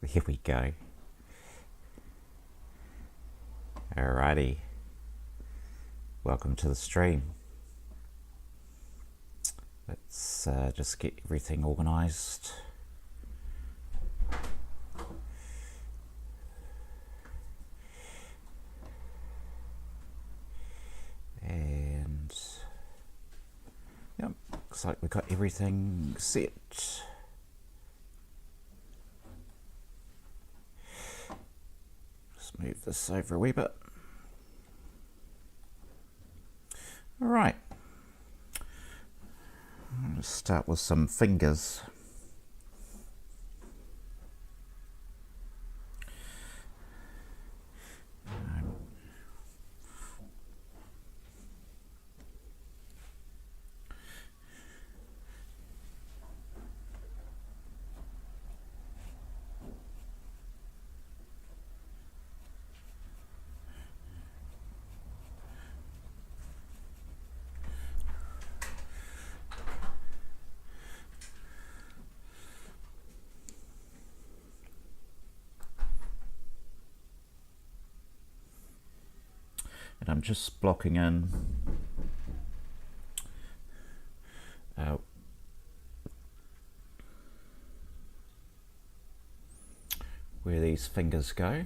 Here we go. Alrighty. Welcome to the stream. Let's just get everything organised. And yep, looks like we've got everything set. Just move this over a wee bit. All right. Let's start with some fingers. And I'm just blocking in where these fingers go.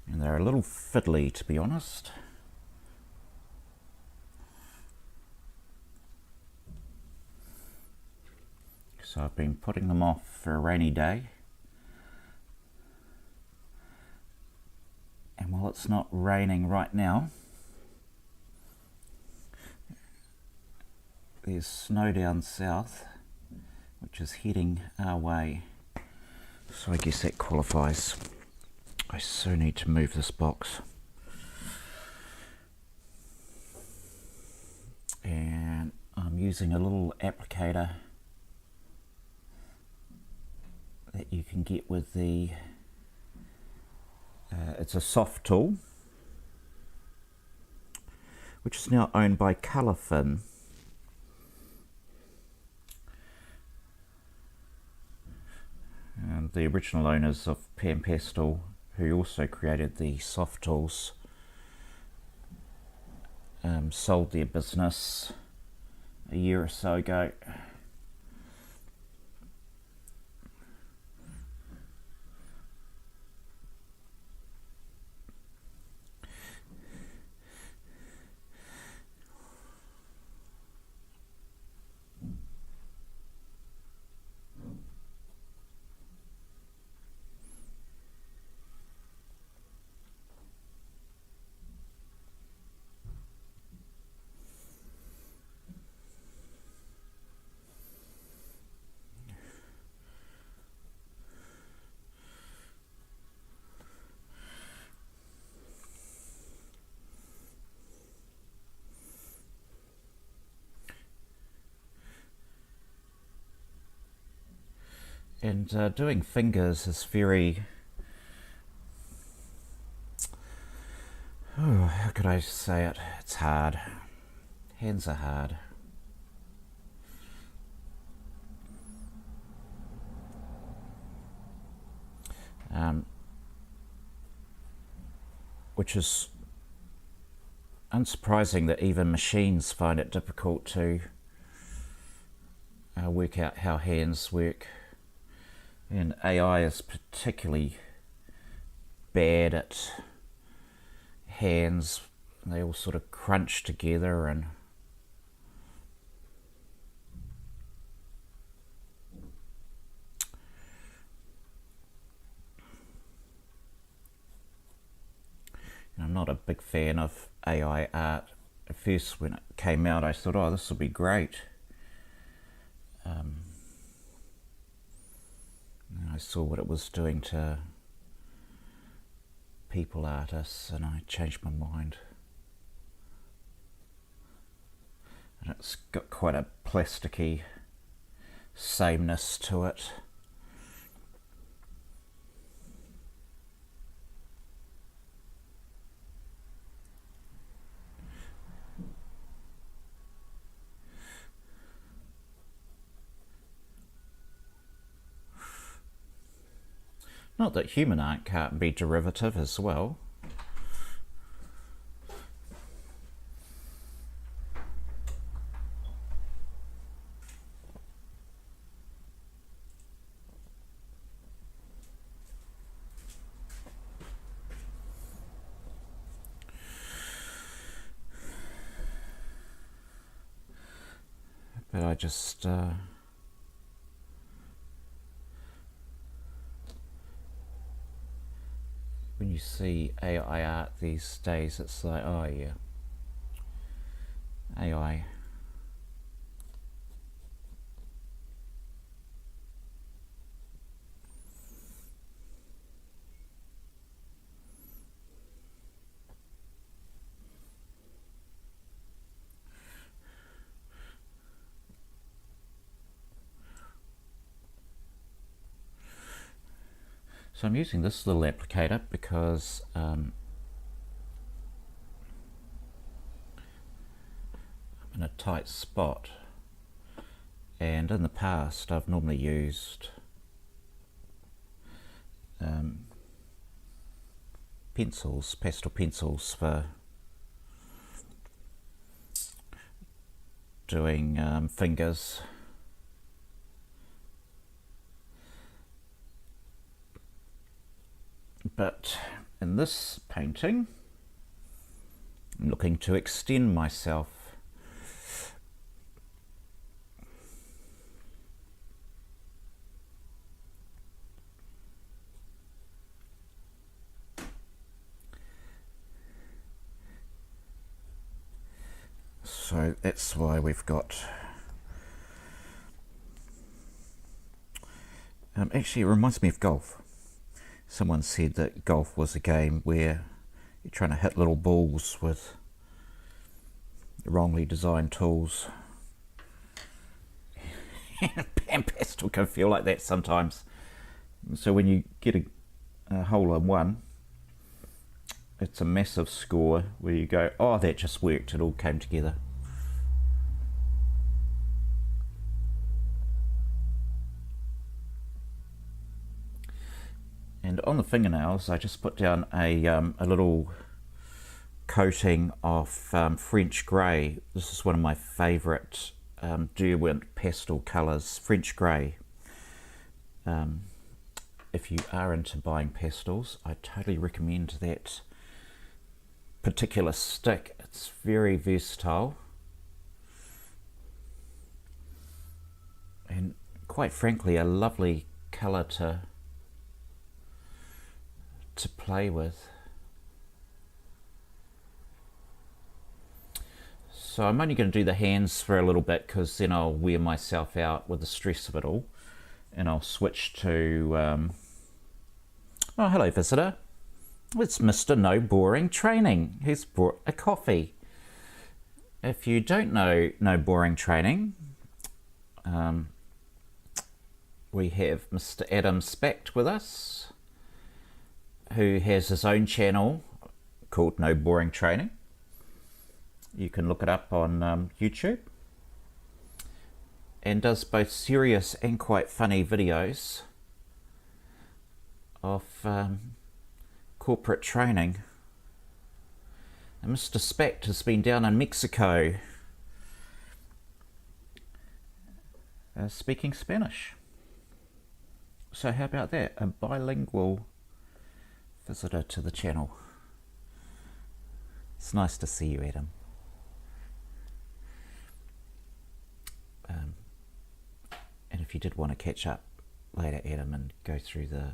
And they're a little fiddly, to be honest. So I've been putting them off for a rainy day. And while it's not raining right now, there's snow down south, which is heading our way. So I guess that qualifies. I so need to move this box. And I'm using a little applicator that you can get with the, it's a soft tool, which is now owned by Colourfin. And the original owners of Panpastel, who also created the soft tools, sold their business a year or so ago. And doing fingers is very, how could I say it? It's hard. Hands are hard. Which is unsurprising that even machines find it difficult to work out how hands work. And AI is particularly bad at hands. They all sort of crunch together and I'm not a big fan of AI art. At first when it came out I thought, oh, this will be great. I saw what it was doing to people artists and I changed my mind. And it's got quite a plasticky sameness to it. Not that human art can't be derivative as well. But I just when you see AI art these days, it's like, oh yeah, AI. So I'm using this little applicator because I'm in a tight spot, and in the past I've normally used pencils, pastel pencils, for doing fingers. But in this painting, I'm looking to extend myself. So that's why we've got actually it reminds me of golf. Someone said that golf was a game where you're trying to hit little balls with wrongly designed tools. Panpastel can feel like that sometimes. So when you get a hole in one, it's a massive score where you go, oh, that just worked, it all came together. And on the fingernails, I just put down a little coating of French grey. This is one of my favourite Derwent pastel colours, French grey. If you are into buying pastels, I totally recommend that particular stick. It's very versatile. And quite frankly, a lovely colour to play with. So I'm only going to do the hands for a little bit, because then I'll wear myself out with the stress of it all, and I'll switch to oh, hello visitor, it's Mr. No Boring Training. He's brought a coffee. If you don't know No Boring Training, we have Mr. Adam Specht with us, who has his own channel called No Boring Training. You can look it up on YouTube, and does both serious and quite funny videos of corporate training. And Mr. Specht has been down in Mexico speaking Spanish. So how about that? A bilingual visitor to the channel. It's nice to see you, Adam. And if you did want to catch up later, Adam, and go through the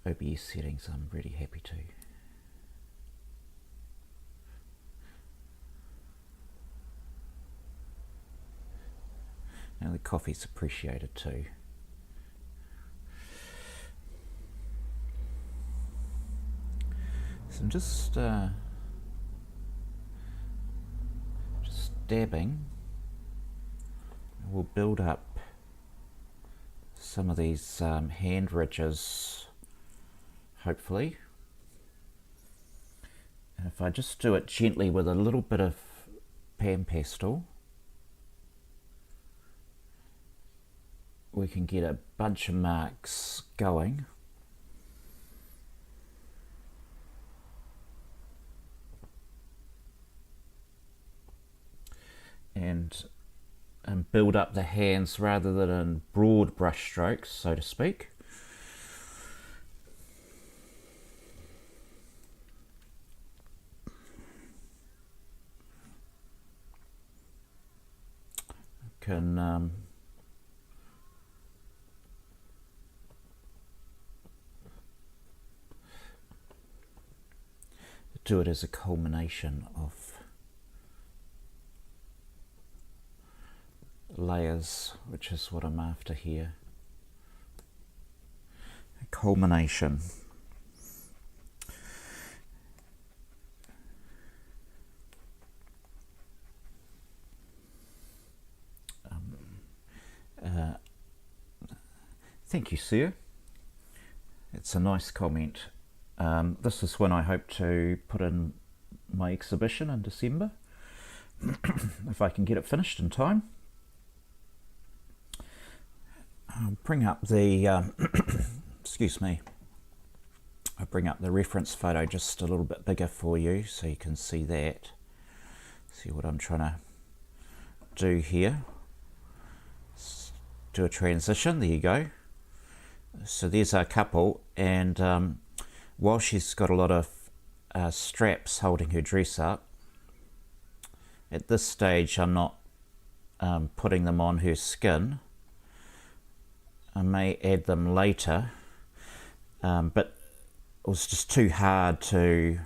OBS settings, I'm really happy to. Now the coffee's appreciated too. So I'm just dabbing will build up some of these hand ridges, hopefully. And if I just do it gently with a little bit of panpastel, we can get a bunch of marks going. And build up the hands rather than in broad brush strokes, so to speak. Can do it as a culmination of layers, which is what I'm after here. A culmination. Thank you, sir. It's a nice comment. This is one I hope to put in my exhibition in December, if I can get it finished in time. I'll bring up the excuse me. I'll bring up the reference photo just a little bit bigger for you so you can see that. See what I'm trying to do here. Let's do a transition. There you go. So there's our couple, and while she's got a lot of straps holding her dress up, at this stage I'm not putting them on her skin. I may add them later, but it was just too hard to,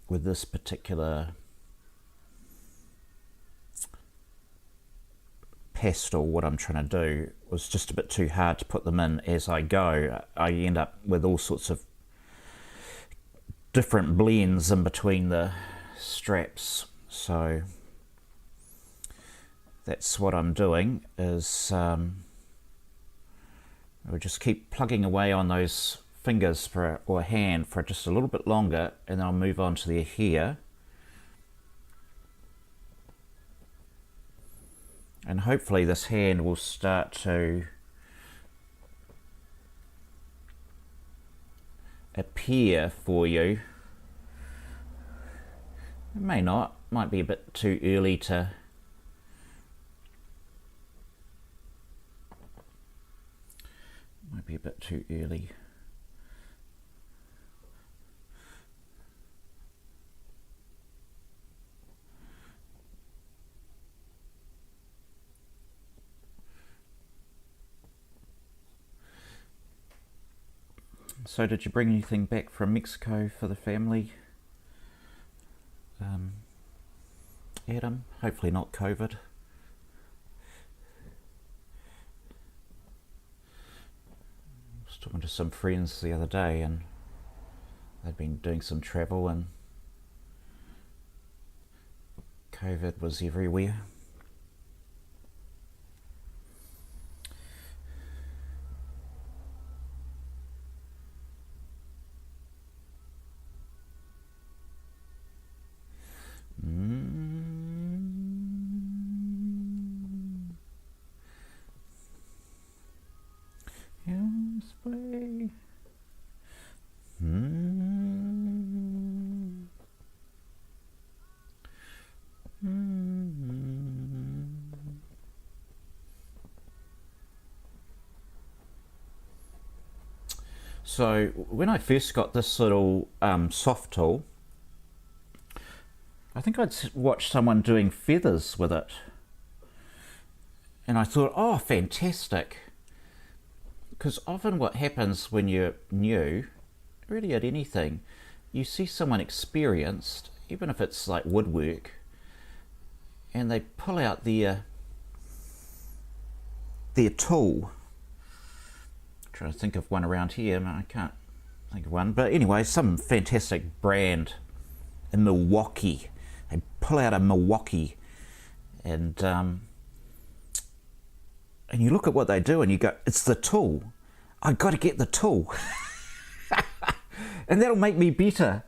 with this particular pastel, what I'm trying to do was just a bit too hard to put them in as I go. I end up with all sorts of different blends in between the straps, so that's what I'm doing, is we'll just keep plugging away on those fingers or hand for just a little bit longer, and then I'll move on to their hair. And hopefully this hand will start to appear for you. It may not, might be a bit too early to So did you bring anything back from Mexico for the family, Adam? Hopefully not COVID. I was talking to some friends the other day, and they'd been doing some travel, and COVID was everywhere. So when I first got this little soft tool, I think I'd watched someone doing feathers with it, and I thought, oh, fantastic. Because often what happens when you're new, really at anything, you see someone experienced, even if it's like woodwork, and they pull out their tool. I'm trying to think of one around here, I can't think of one, but anyway, some fantastic brand in Milwaukee. They pull out a Milwaukee and you look at what they do and you go, it's the tool. I've got to get the tool. And that'll make me better.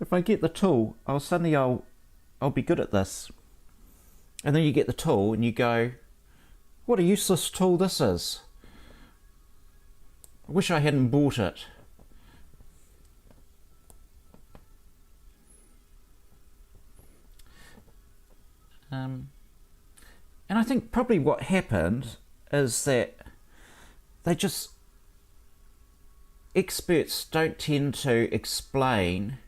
If I get the tool, I'll be good at this. And then you get the tool and you go, what a useless tool this is. I wish I hadn't bought it. And I think probably what happened is that experts don't tend to explain,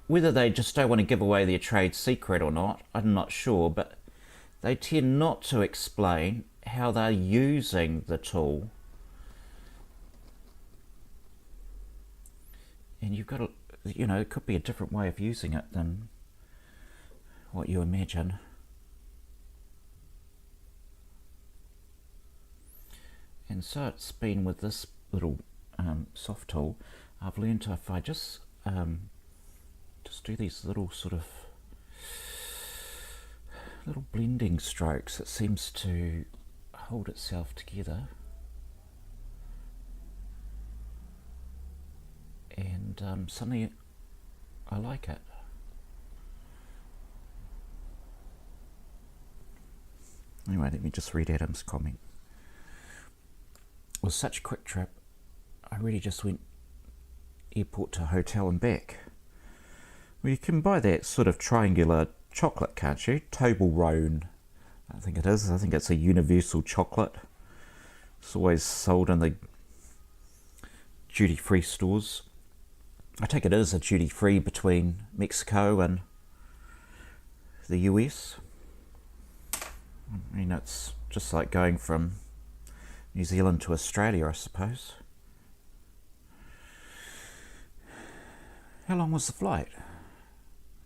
whether they just don't want to give away their trade secret or not, I'm not sure, but they tend not to explain how they're using the tool. And you've got to, it could be a different way of using it than what you imagine. And so it's been with this little soft tool, I've learned if I just do these little sort of little blending strokes, it seems to hold itself together. And suddenly I like it. Anyway, let me just read Adam's comment. It was such a quick trip, I really just went airport to hotel and back. Well, you can buy that sort of triangular chocolate, can't you? Toblerone, I think it is. I think it's a universal chocolate. It's always sold in the duty-free stores. I take it is a duty-free between Mexico and the US. I mean, it's just like going from New Zealand to Australia, I suppose. How long was the flight?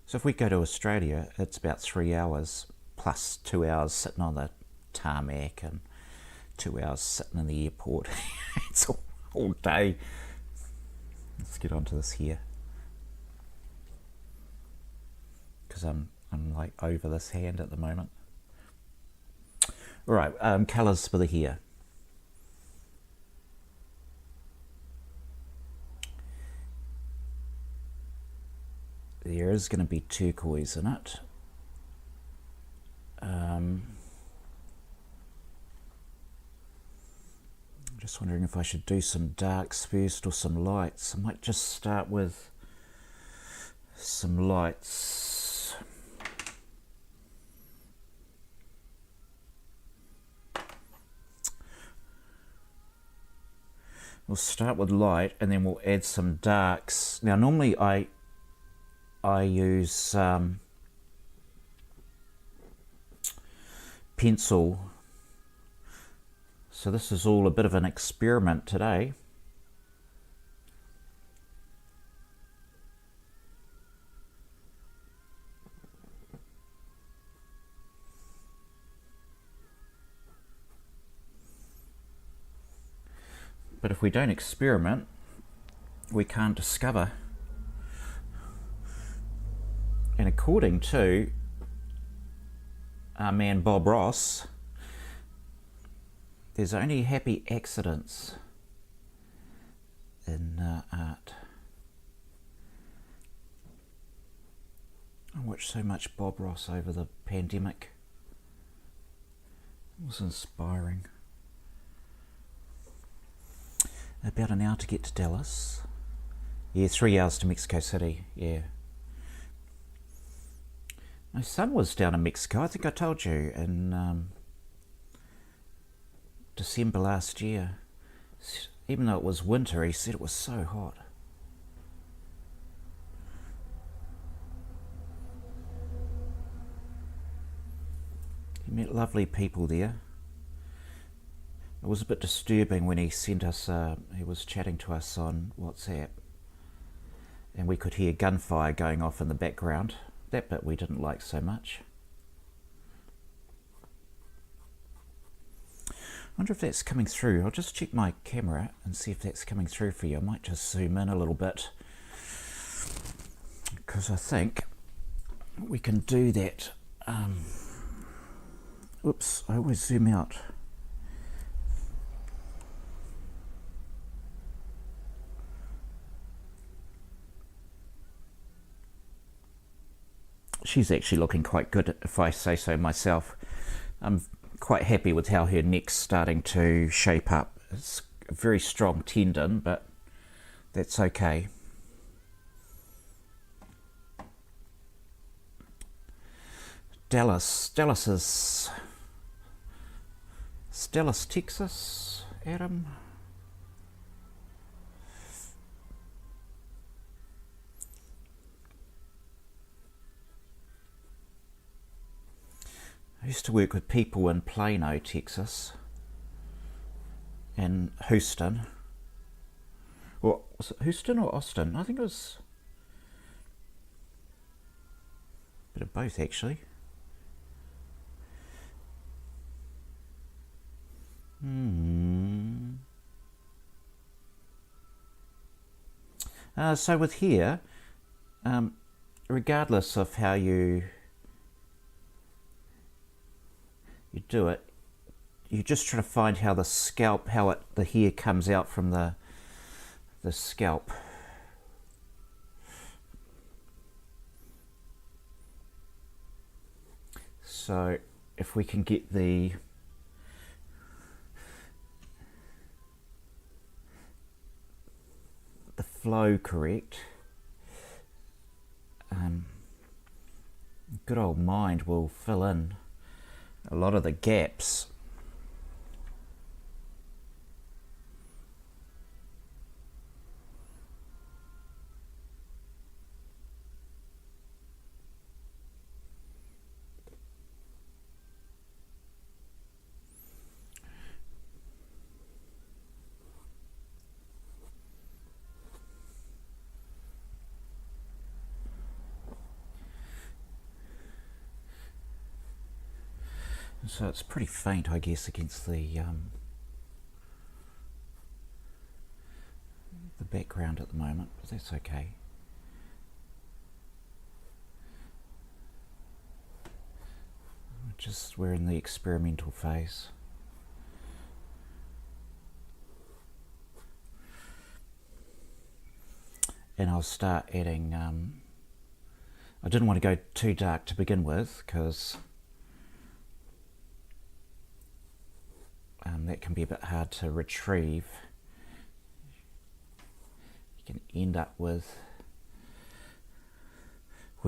So if we go to Australia, it's about 3 hours, plus 2 hours sitting on the tarmac and 2 hours sitting in the airport. It's all day. Let's get onto this here, because I'm like over this hand at the moment. All right, colours for the hair. There is going to be turquoise in it. I'm just wondering if I should do some darks first or some lights. I might just start with some lights. We'll start with light and then we'll add some darks. Now normally I use pencil, so this is all a bit of an experiment today. But if we don't experiment, we can't discover. And according to our man Bob Ross, there's only happy accidents in art. I watched so much Bob Ross over the pandemic. It was inspiring. About an hour to get to Dallas. Yeah, 3 hours to Mexico City, yeah. My son was down in Mexico, I think I told you, in December last year. Even though it was winter, he said it was so hot. He met lovely people there. It was a bit disturbing when he sent us, he was chatting to us on WhatsApp, and we could hear gunfire going off in the background. That bit we didn't like so much. I wonder if that's coming through. I'll just check my camera and see if that's coming through for you. I might just zoom in a little bit, because I think we can do that. Oops, I always zoom out. She's actually looking quite good, if I say so myself. I'm quite happy with how her neck's starting to shape up. It's a very strong tendon, but that's okay. Dallas, Texas, Adam. I used to work with people in Plano, Texas, and Houston. Or was it Houston or Austin? I think it was a bit of both, actually. So with here, regardless of how you do it, you just try to find how the scalp, the hair comes out from the scalp. So if we can get the flow correct, good old mind will fill in a lot of the gaps. So it's pretty faint, I guess, against the background at the moment, but that's okay. We're in the experimental phase. And I'll start adding, I didn't want to go too dark to begin with, because that can be a bit hard to retrieve. You can end up with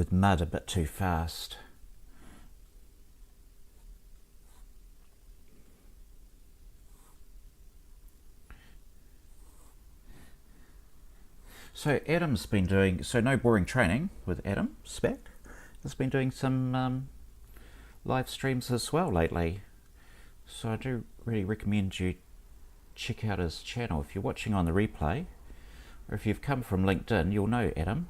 mud a bit too fast. So Adam's been doing, so No Boring Training with Adam Spack has been doing some live streams as well lately. So I do really recommend you check out his channel. If you're watching on the replay, or if you've come from LinkedIn, you'll know Adam.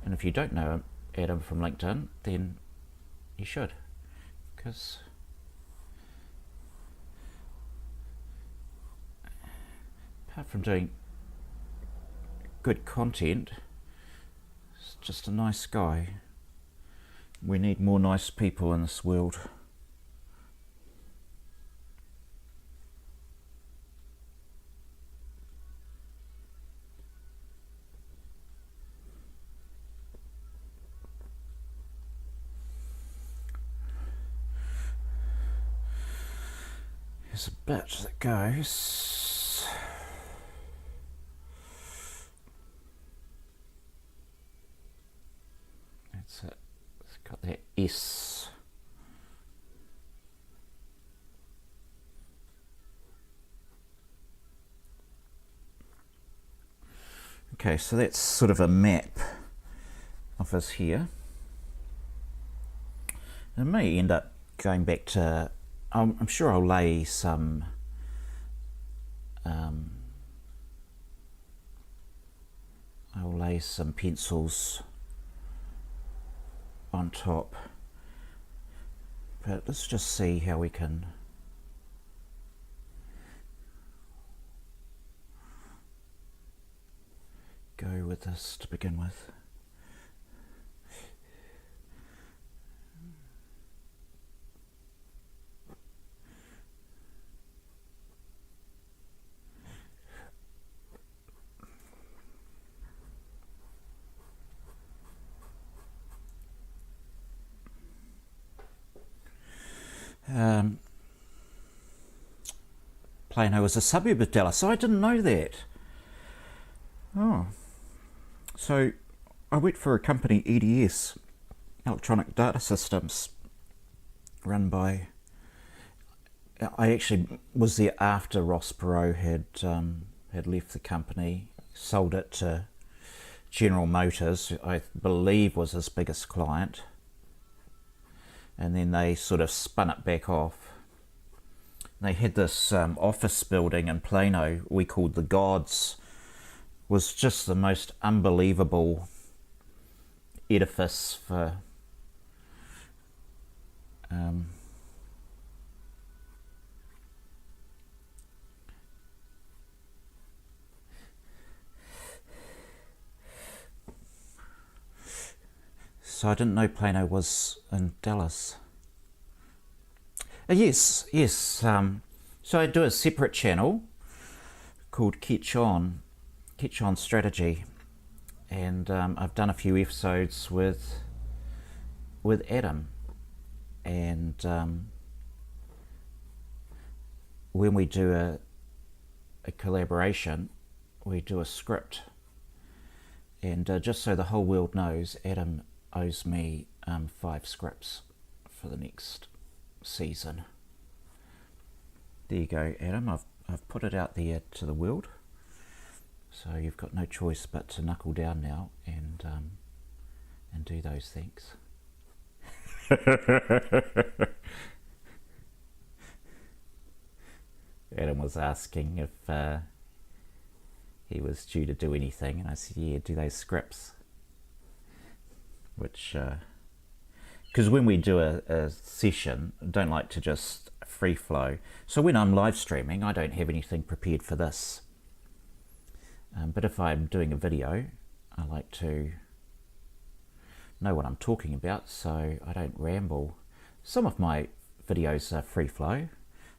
And if you don't know Adam from LinkedIn, then you should, because apart from doing good content, he's just a nice guy. We need more nice people in this world. There's a bit that goes. That's it. It's got that S. Okay, so that's sort of a map of his hair. It may end up going back to, I'm sure I'll lay some pencils on top, but let's just see how we can go with this to begin with. Plano is a suburb of Dallas. So I didn't know that. Oh. So I worked for a company, EDS, Electronic Data Systems, run by... I actually was there after Ross Perot had left the company, sold it to General Motors, I believe was his biggest client, and then they sort of spun it back off. They had this office building in Plano we called the Gods. Was just the most unbelievable edifice for so I didn't know Plano was in Dallas. Yes. So I do a separate channel called Catch On Strategy, and I've done a few episodes with Adam, and when we do a collaboration, we do a script, and just so the whole world knows, Adam owes me 5 scripts for the next season. There you go, Adam. I've put it out there to the world, so you've got no choice but to knuckle down now and do those things. Adam was asking if he was due to do anything, and I said, yeah, do those scripts. Which, because when we do a session, I don't like to just free flow. So when I'm live streaming, I don't have anything prepared for this. But if I'm doing a video, I like to know what I'm talking about, so I don't ramble. Some of my videos are free flow,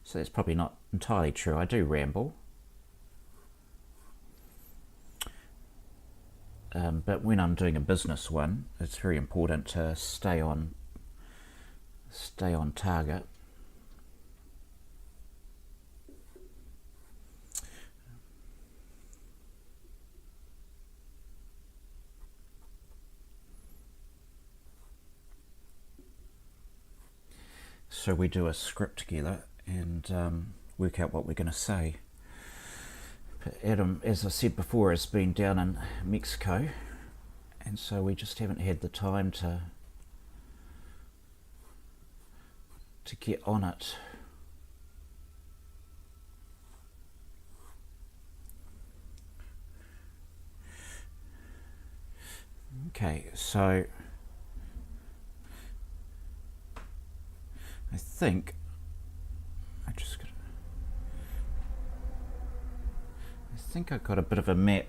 so that's probably not entirely true. I do ramble. But when I'm doing a business one, it's very important to stay on target. So we do a script together and work out what we're going to say. But Adam, as I said before, has been down in Mexico, and so we just haven't had the time to get on it. Okay, so I think I've got a bit of a map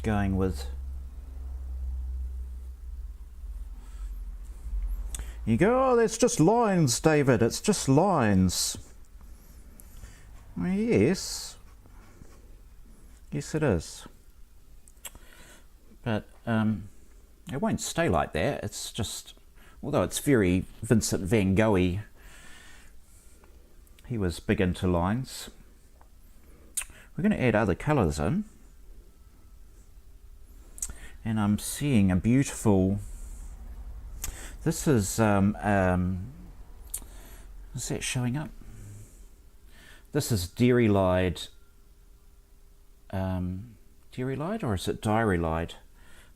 going with. You go, oh, that's just lines, David, it's just lines. Well, yes it is. But it won't stay like that. It's just, although it's very Vincent van Gogh-y, he was big into lines. We're going to add other colours in, and I'm seeing a beautiful, this is is that showing up? This is Dairy Lied, or is it Diary Lied?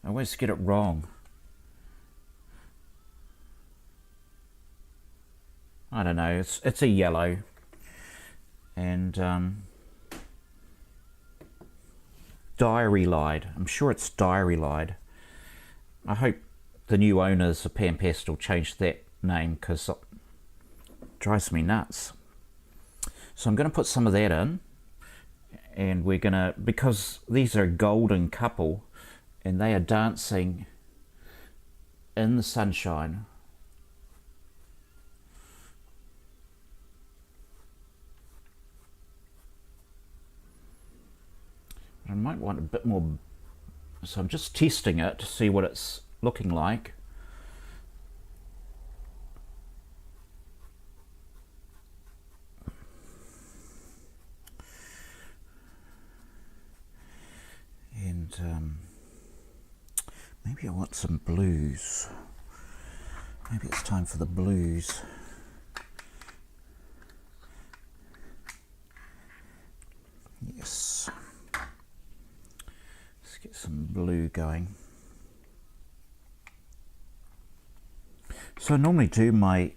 I always get it wrong. I don't know, it's a yellow, and Diary Lied. I'm sure it's Diary Lied. I hope the new owners of Panpastel change that name, because it drives me nuts. So I'm going to put some of that in, and we're going to, because these are a golden couple and they are dancing in the sunshine. I might want a bit more, so I'm just testing it to see what it's looking like. Maybe I want some blues. Maybe it's time for the blues. Yes. Let's get some blue going. So I normally do my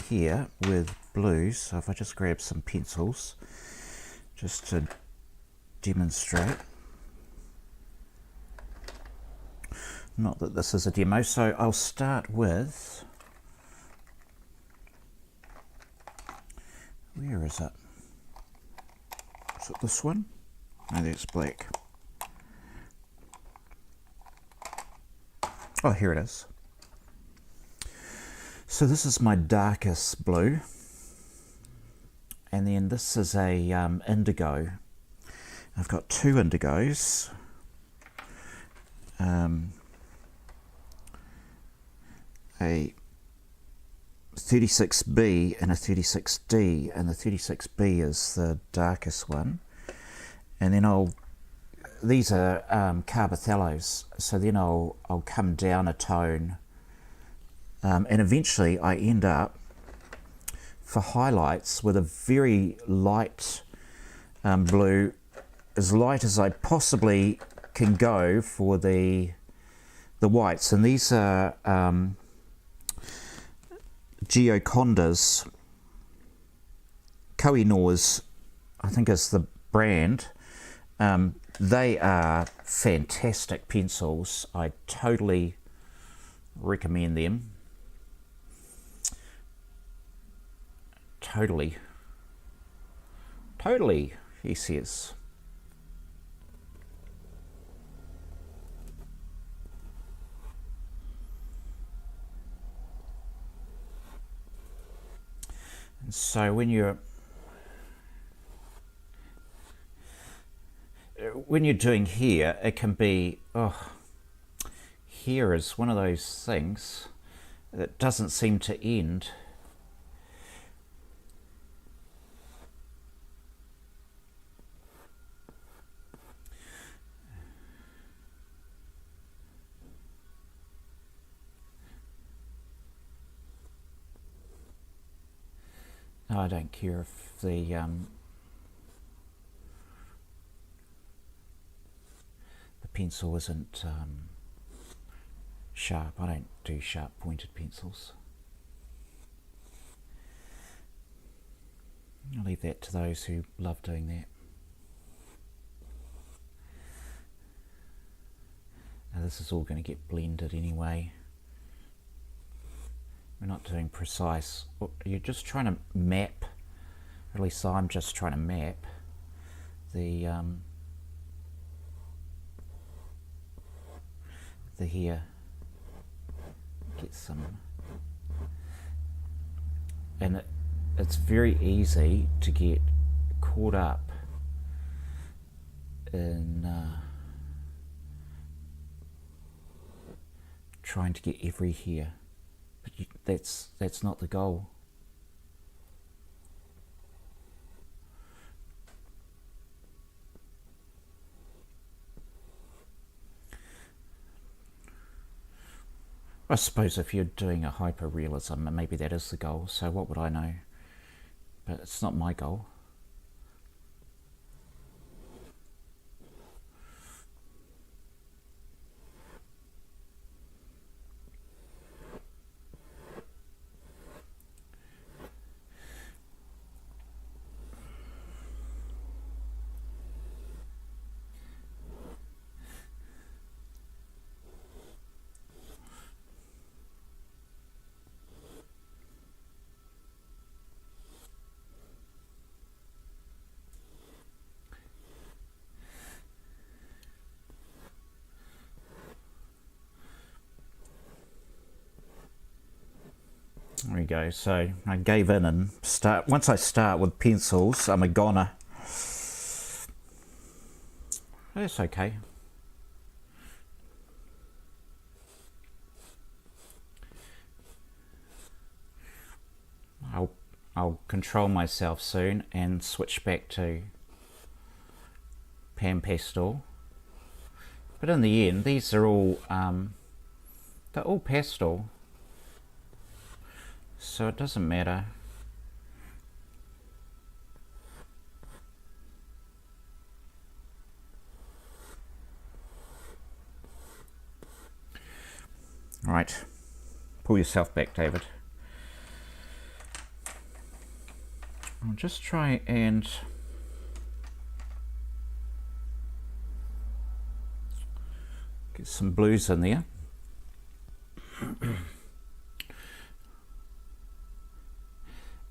hair with blues, so if I just grab some pencils just to demonstrate. Not that this is a demo, so I'll start with, where is it? Is it this one? No, that's black. Oh, here it is. So this is my darkest blue, and then this is a indigo. I've got two indigos. A 36B and a 36D, and the 36B is the darkest one. And then these are carbothellos, so then I'll come down a tone, and eventually I end up, for highlights, with a very light blue, as light as I possibly can go for the whites. And these are Geocondas. Kohinoor's, I think, is the brand. They are fantastic pencils. I totally recommend them. Totally, he says. And so when you're doing hair, it can be, hair is one of those things that doesn't seem to end. I don't care if the pencil isn't sharp. I don't do sharp pointed pencils. I'll leave that to those who love doing that. Now this is all going to get blended anyway. We're not doing precise. You're just trying to map, at least I'm just trying to map the hair. Get some, and it's very easy to get caught up in trying to get every hair. But that's not the goal. I suppose if you're doing a hyper-realism, maybe that is the goal, so what would I know? But it's not my goal. There we go. So I gave in and once I start with pencils, I'm a goner. That's okay. I'll control myself soon and switch back to panpastel. But in the end, these are all, they're all pastel. So it doesn't matter. Right, pull yourself back, David. I'll just try and get some blues in there.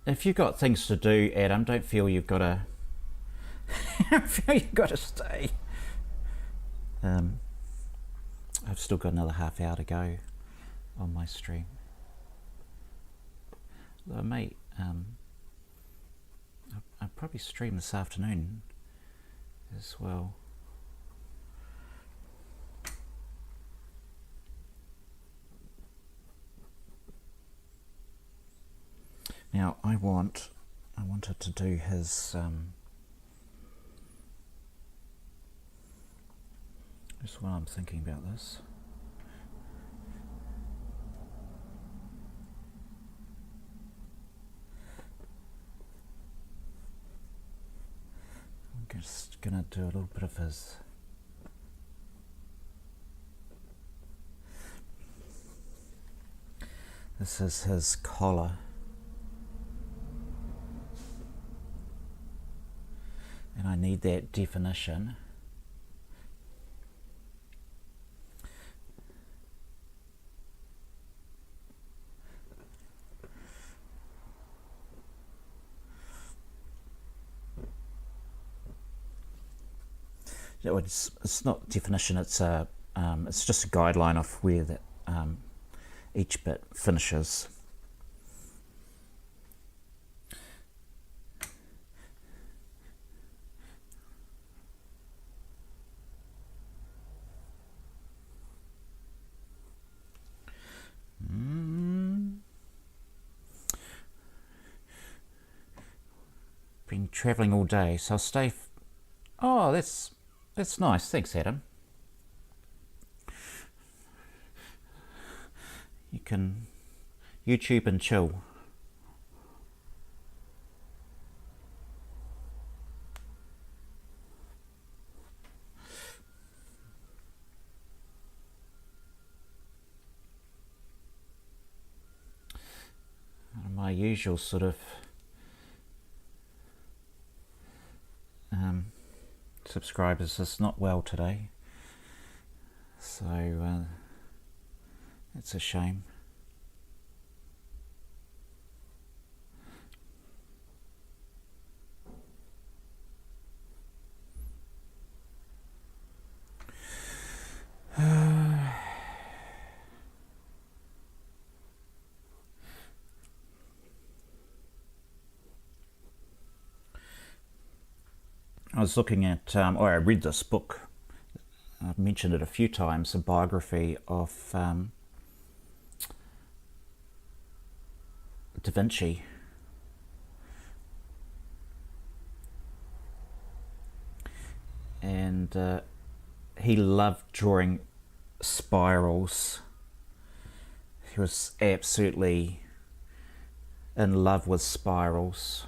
If you've got things to do, Adam, don't feel you've got to. Don't feel you've got to stay. I've still got another half hour to go on my stream. Though I may, I'll probably stream this afternoon as well. Now I wanted to do his just while I'm thinking about this. I'm just gonna do a little bit of his. This is his collar. And I need that definition. It's not definition. It's just a guideline of where that each bit finishes. Been travelling all day, so I'll stay. Oh, that's nice. Thanks, Adam. You can YouTube and chill. My usual sort of subscribers is not well today, so it's a shame. I was looking at, or I read this book, I've mentioned it a few times, a biography of Da Vinci. And he loved drawing spirals. He was absolutely in love with spirals.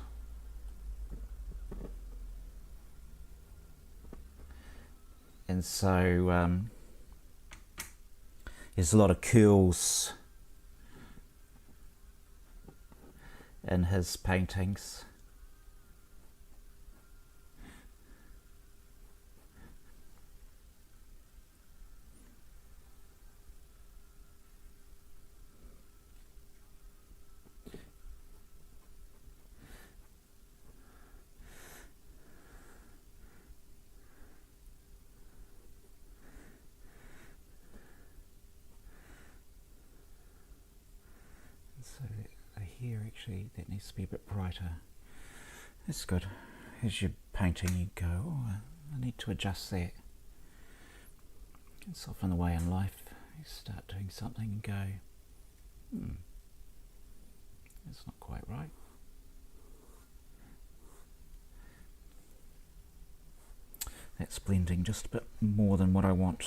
And so there's a lot of curls in his paintings. So here actually that needs to be a bit brighter. That's good. As you're painting you go, oh, I need to adjust that. It's often the way in life. You start doing something and go, that's not quite right. That's blending just a bit more than what I want.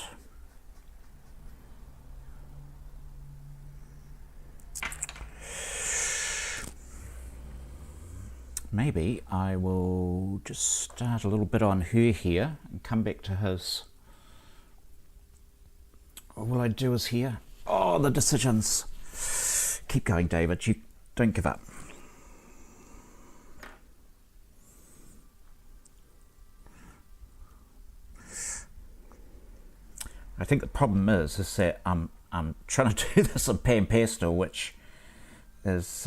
maybe I will just start a little bit on her here and come back to his. What will I do is here? Oh, the decisions. Keep going, David. You don't give up. I think the problem is that I'm trying to do this in panpastel, which is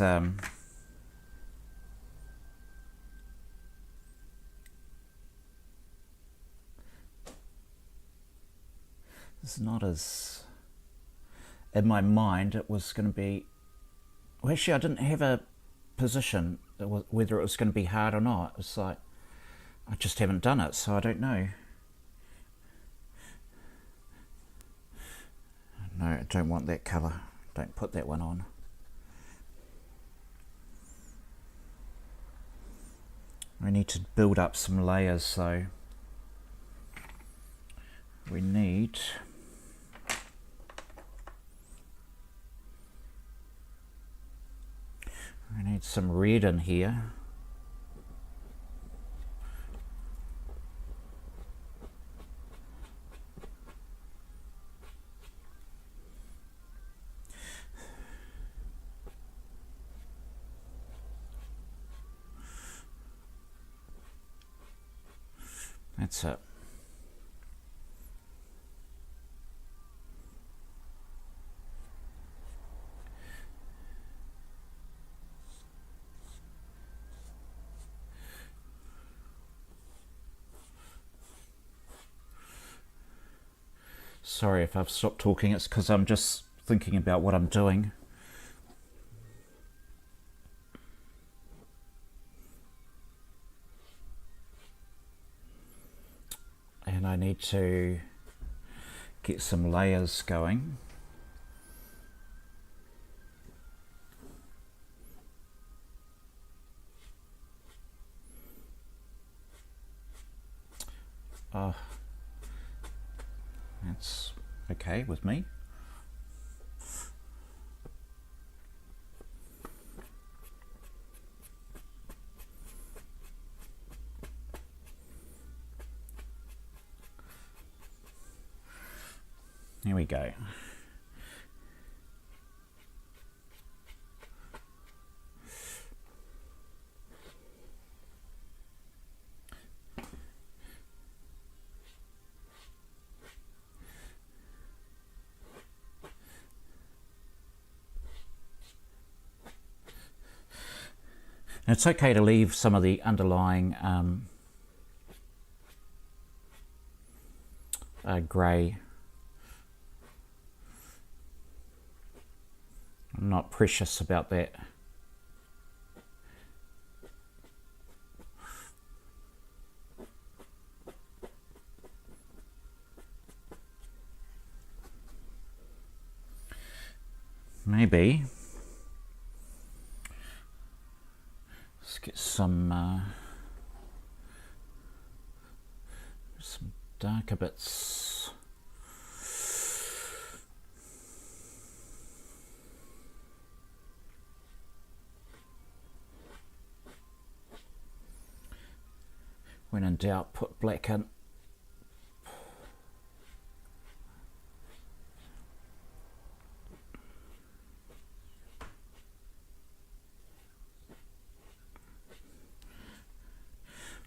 it's not as, in my mind it was going to be, well, actually I didn't have a position whether it was going to be hard or not. It's like I just haven't done it, so I don't know. No, I don't want that colour. Don't put that one on. We need to build up some layers, so we need some red in here. That's it. Sorry if I've stopped talking, it's because I'm just thinking about what I'm doing. And I need to get some layers going. Oh, that's okay with me. Here we go. And it's okay to leave some of the underlying grey. I'm not precious about that. Maybe let's get some darker bits. When in doubt, put black in.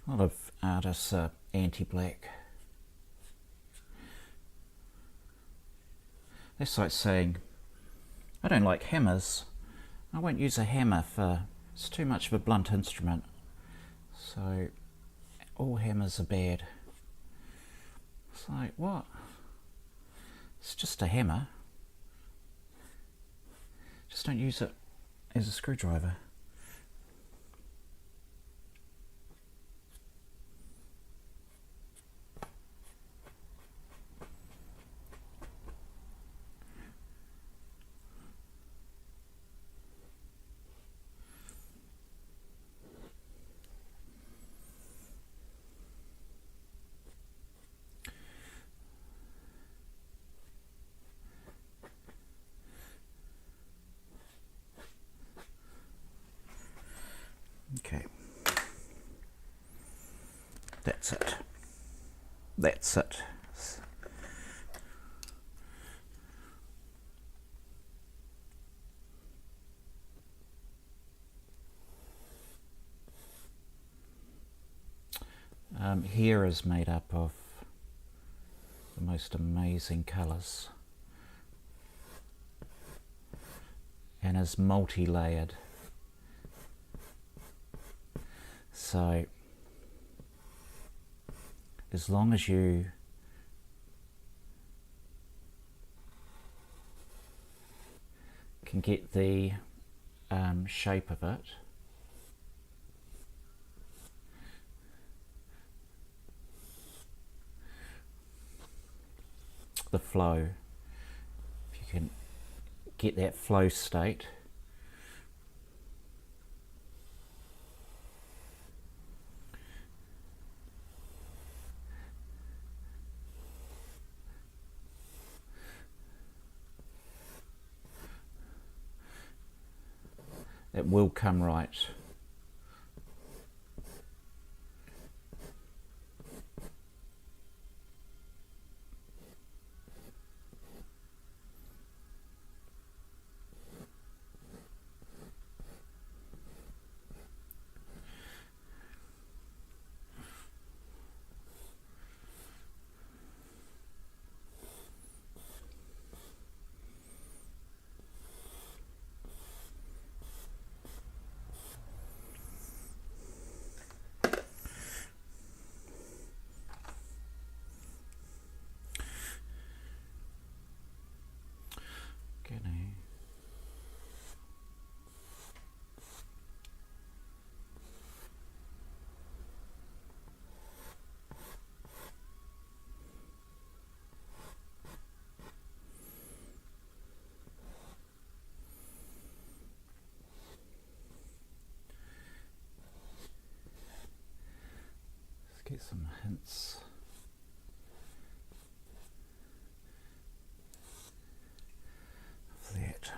A lot of artists are anti-black. That's like saying, I don't like hammers. I won't use a hammer it's too much of a blunt instrument. So all hammers are bad. It's like, what? It's just a hammer. Just don't use it as a screwdriver. That's it. That's it. Here is made up of the most amazing colours and is multi-layered. So as long as you can get the shape of it, the flow, if you can get that flow state, it will come right. Get some hints. Of that.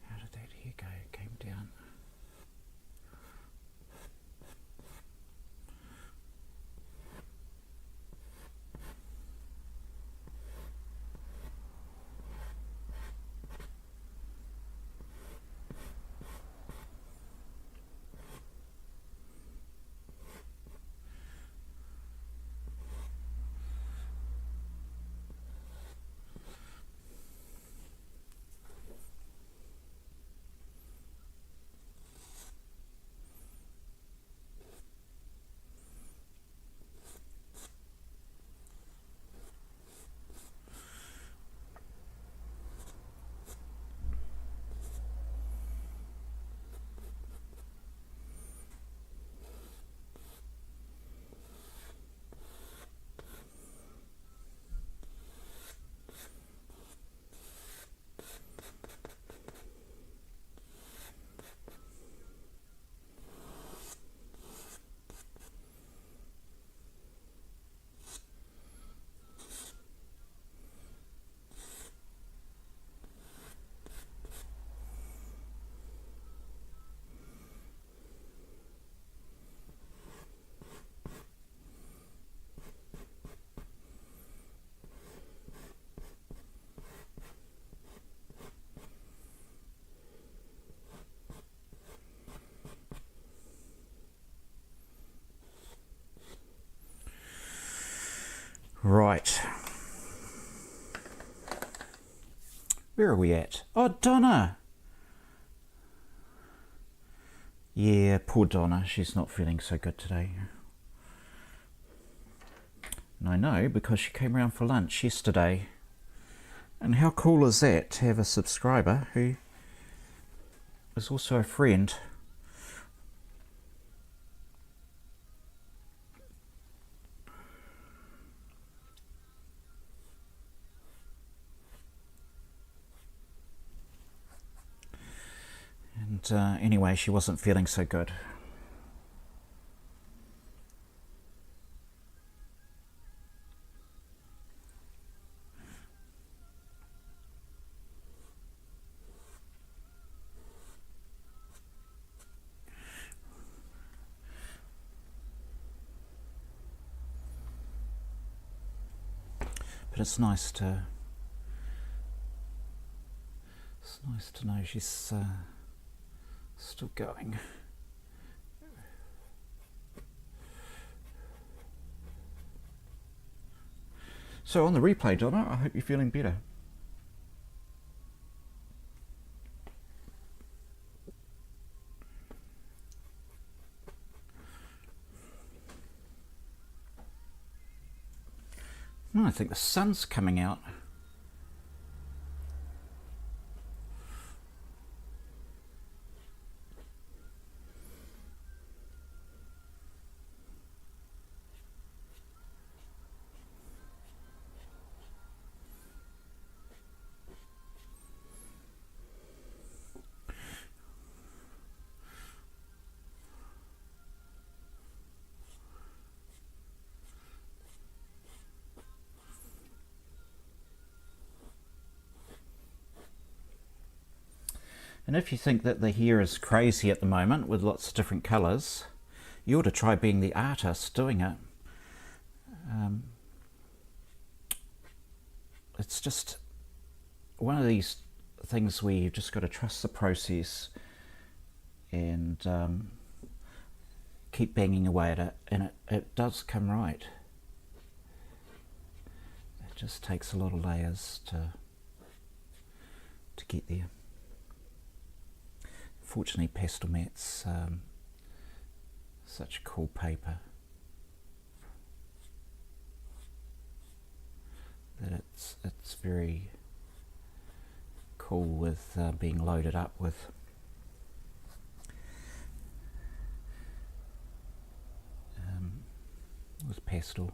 How did that here go? It came down. Right. Where are we at? Oh, Donna! Yeah, poor Donna. She's not feeling so good today. And I know because she came around for lunch yesterday. And how cool is that to have a subscriber who is also a friend? And anyway, she wasn't feeling so good. But it's nice to know she's still going. So on the replay, Donna, I hope you're feeling better. I think the sun's coming out. And if you think that the hair is crazy at the moment with lots of different colours, you ought to try being the artist doing it. It's just one of these things where you've just got to trust the process and keep banging away at it, and it does come right. It just takes a lot of layers to get there. Fortunately, Pastel mat's such a cool paper that it's very cool with being loaded up with pastel.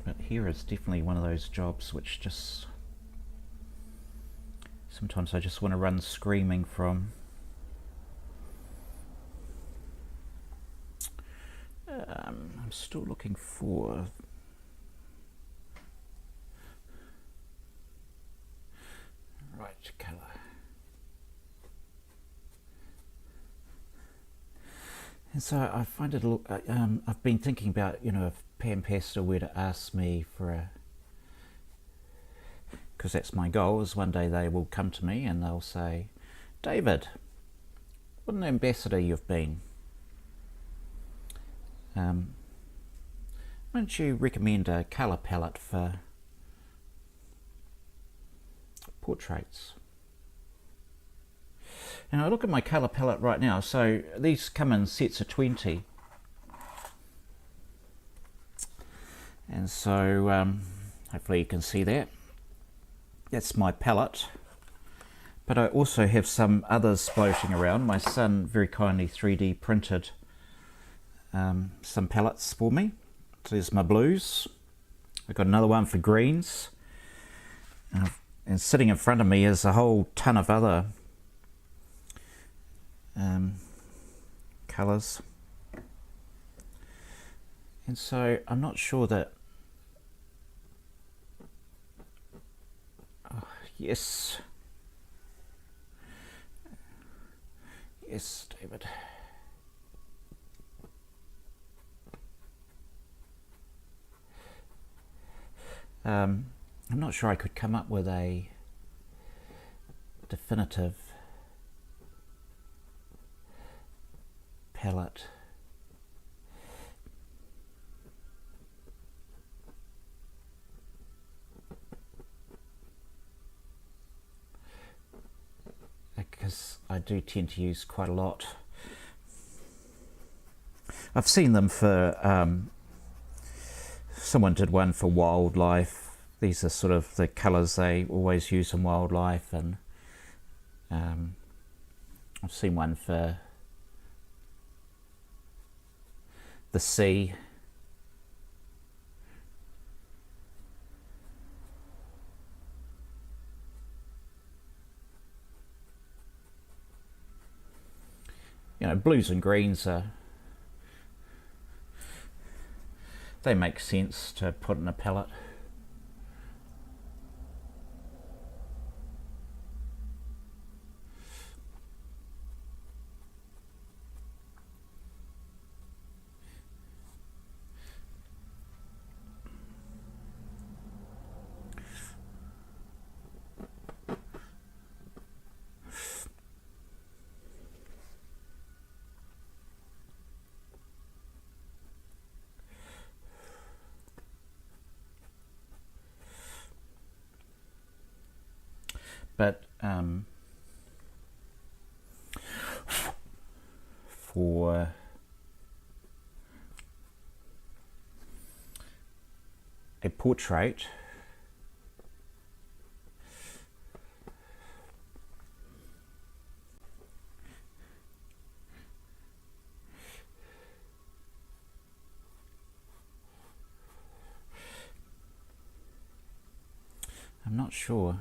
But here is definitely one of those jobs which just sometimes I just want to run screaming from. I'm still looking for right colour. And so I find it a look. I've been thinking about, you know, if Panpastel were to ask me for a, because that's my goal, is one day they will come to me and they'll say, David, what an ambassador you've been. Why don't you recommend a colour palette for portraits? And I look at my colour palette right now, so these come in sets of 20. And so hopefully you can see that. That's my palette. But I also have some others floating around. My son very kindly 3D printed some palettes for me. So there's my blues. I've got another one for greens. And sitting in front of me is a whole ton of other colours. And so I'm not sure that... Oh, yes. Yes, David. I'm not sure I could come up with a definitive palette. Because I do tend to use quite a lot. I've seen them for someone did one for wildlife. These are sort of the colours they always use in wildlife, and I've seen one for the sea. You know, blues and greens are they make sense to put in a palette. But for a portrait, I'm not sure.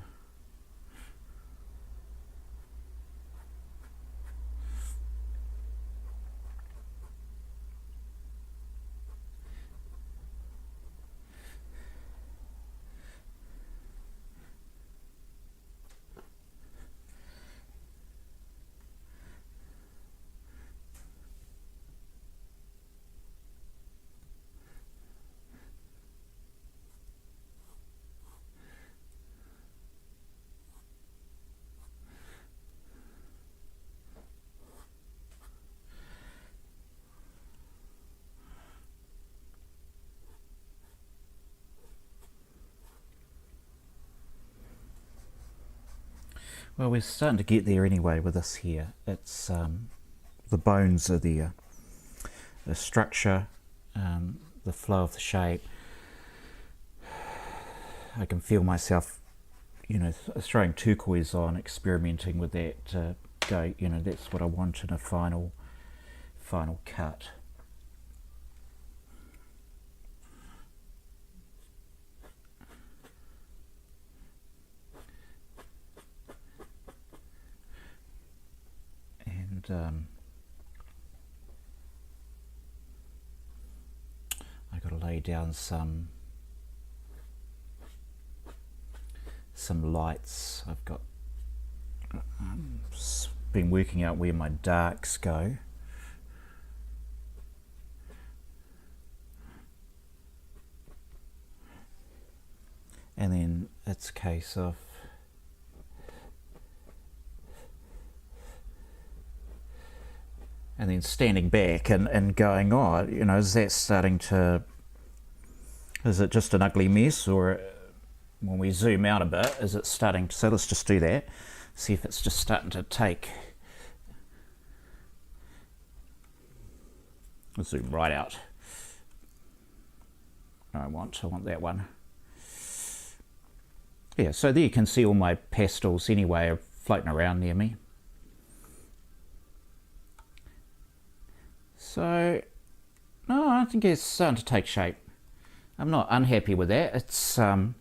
Well, we're starting to get there anyway with this here. It's the bones are there, the structure, the flow of the shape. I can feel myself, you know, throwing turquoise on, experimenting with that to go, you know, that's what I want in a final cut. I got to lay down some lights. I've got been working out where my darks go. And then it's a case of and then standing back and going, oh, you know, is that starting to, is it just an ugly mess, or when we zoom out a bit, is it starting to, so let's just do that, see if it's just starting to take, let's zoom right out. I want that one. Yeah, so there you can see all my pastels anyway are floating around near me. So, no, I think it's starting to take shape. I'm not unhappy with that. It's, I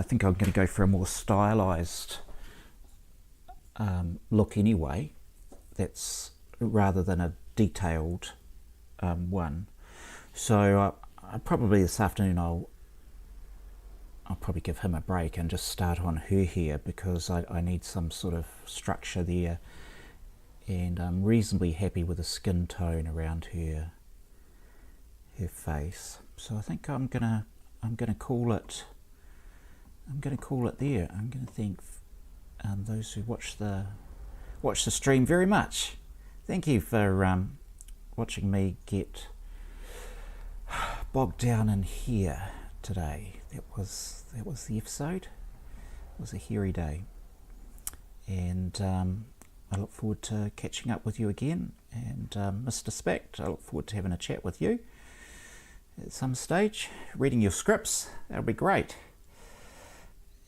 think I'm going to go for a more stylized look anyway. That's rather than a detailed one. So probably this afternoon I'll probably give him a break and just start on her hair, because I need some sort of structure there. And I'm reasonably happy with the skin tone around her face. So I think I'm gonna call it. I'm gonna call it there. I'm gonna thank those who watch the stream very much. Thank you for watching me get bogged down in hair today. That was the episode. It was a hairy day, and I look forward to catching up with you again. And Mr. Spact, I look forward to having a chat with you at some stage, reading your scripts. That'll be great.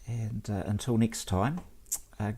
And until next time,